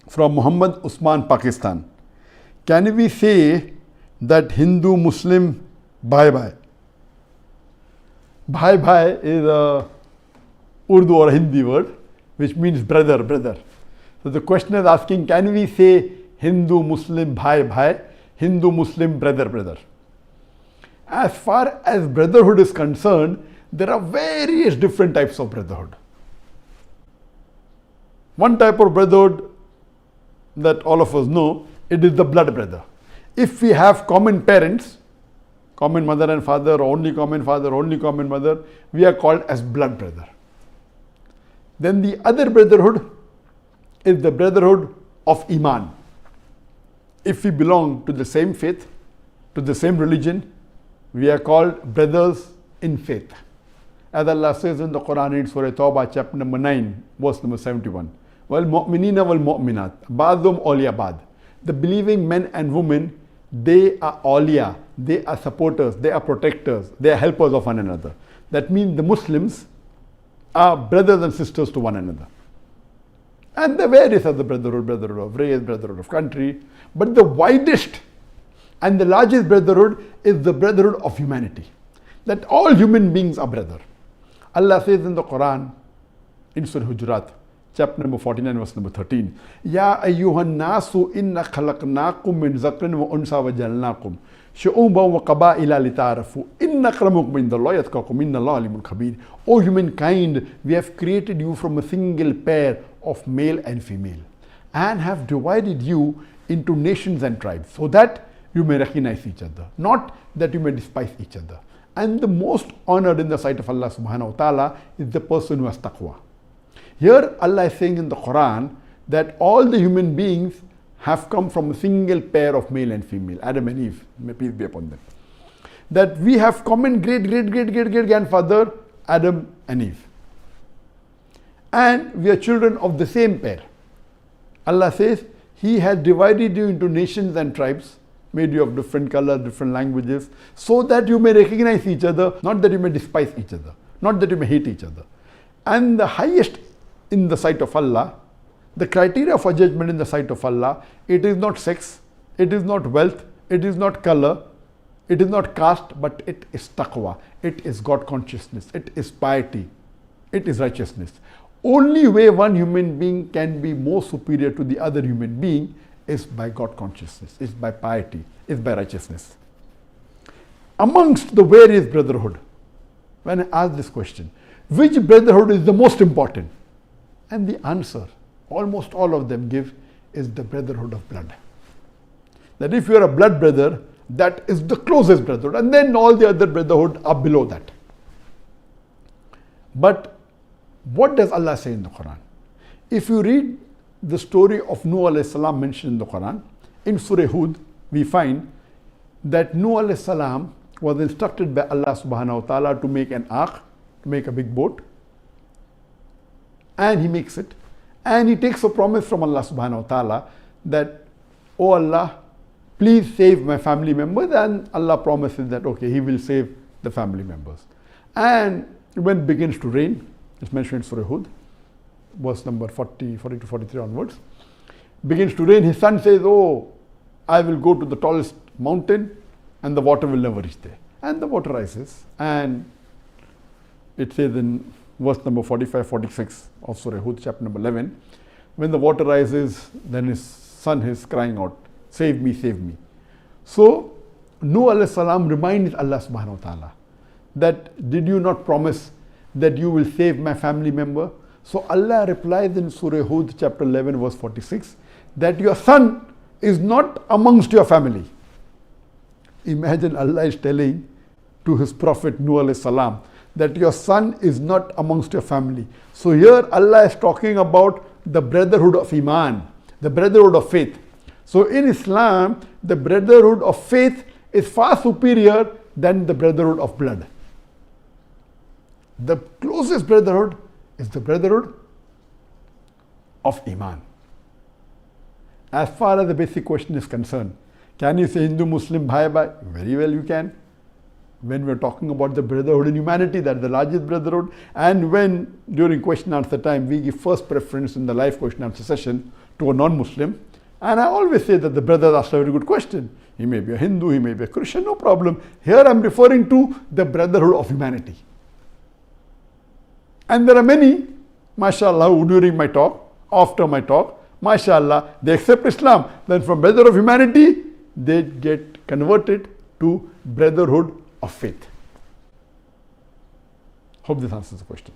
from Muhammad Usman, Pakistan. Can we say that Hindu Muslim Bhai Bhai? Bhai Bhai is a Urdu or Hindi word which means brother, brother. So the question is asking, can we say Hindu Muslim Bhai Bhai, Hindu Muslim brother, brother? As far as brotherhood is concerned, there are various different types of brotherhood. One type of brotherhood that all of us know, it is the blood brother. If we have common parents, common mother and father, only common father, only common mother, we are called as blood brother. Then the other brotherhood is the brotherhood of Iman. If we belong to the same faith, to the same religion, we are called brothers in faith. As Allah says in the Quran in Surah Tawbah, chapter number 9, verse number 71. Wal mu'minina wal mu'minat, ba'dhum awliya ba'd. The believing men and women, they are awliya, they are supporters, they are protectors, they are helpers of one another. That means the Muslims are brothers and sisters to one another. And the various other brotherhood, brotherhood of race, brotherhood of country. But the widest and the largest brotherhood is the brotherhood of humanity. That all human beings are brother. Allah says in the Quran, in Surah Hujurat, chapter number 49, verse number 13, Ya ayyuhan nasu inna khalaqnakum min zakrin wa unsa wa jalnakum shu'uban wa qaba'ila lita'arafu inna akramakum indallahi atqakum innallaha alimun khabir. O humankind, we have created you from a single pair of male and female and have divided you into nations and tribes so that you may recognize each other, not that you may despise each other. And the most honored in the sight of Allah subhanahu wa ta'ala is the person who has taqwa. Here Allah is saying in the Quran that all the human beings have come from a single pair of male and female, Adam and Eve, may peace be upon them. That we have common great grandfather, Adam and Eve. And we are children of the same pair. Allah says, He has divided you into nations and tribes, made you of different colors, different languages, so that you may recognize each other, not that you may despise each other, not that you may hate each other. And the highest in the sight of Allah, the criteria for judgment in the sight of Allah, it is not sex, it is not wealth, it is not color, it is not caste, but it is taqwa, it is God consciousness, it is piety, it is righteousness. Only way one human being can be more superior to the other human being is by God consciousness, is by piety, is by righteousness. Amongst the various brotherhood, when I ask this question, which brotherhood is the most important? And the answer, almost all of them give, is the brotherhood of blood. That if you are a blood brother, that is the closest brotherhood, and then all the other brotherhood are below that. But what does Allah say in the Quran? If you read the story of Nuh alayhi salam mentioned in the Quran, in Surah Hud, we find that Nuh alayhi salam was instructed by Allah subhanahu wa ta'ala to make an ark, to make a big boat, and he makes it, and he takes a promise from Allah subhanahu wa ta'ala that, oh Allah, please save my family members, and Allah promises that okay, he will save the family members. And when it begins to rain, it's mentioned in Surah Hud, verse number 40 to 43 onwards, begins to rain, his son says, oh, I will go to the tallest mountain and the water will never reach there. And the water rises, and it says in verse number 45-46 of Surah Hud, chapter number 11, when the water rises, then his son is crying out, save me, save me. So Nuh alayhi salam reminds Allah subhanahu wa ta'ala that, did you not promise that you will save my family member? So Allah replies in Surah Hud, chapter 11, verse 46, that your son is not amongst your family. Imagine Allah is telling to his prophet Nuh alayhi salam that your son is not amongst your family. So here Allah is talking about the brotherhood of Iman, the brotherhood of faith. So in Islam, the brotherhood of faith is far superior than the brotherhood of blood. The closest brotherhood is the brotherhood of Iman. As far as the basic question is concerned, can you say Hindu Muslim Bhai Bhai? Very well you can. when we're talking about the brotherhood in humanity, that's the largest brotherhood. And when during question answer time we give first preference in the live question answer session to a non-Muslim, and I always say that the brother asked a very good question. He may be a Hindu, he may be a Christian, no problem. Here I'm referring to the brotherhood of humanity. And there are many, mashallah, who during my talk, after my talk, mashallah, they accept Islam. Then from brotherhood of humanity, they get converted to brotherhood of faith. Hope this answers the question.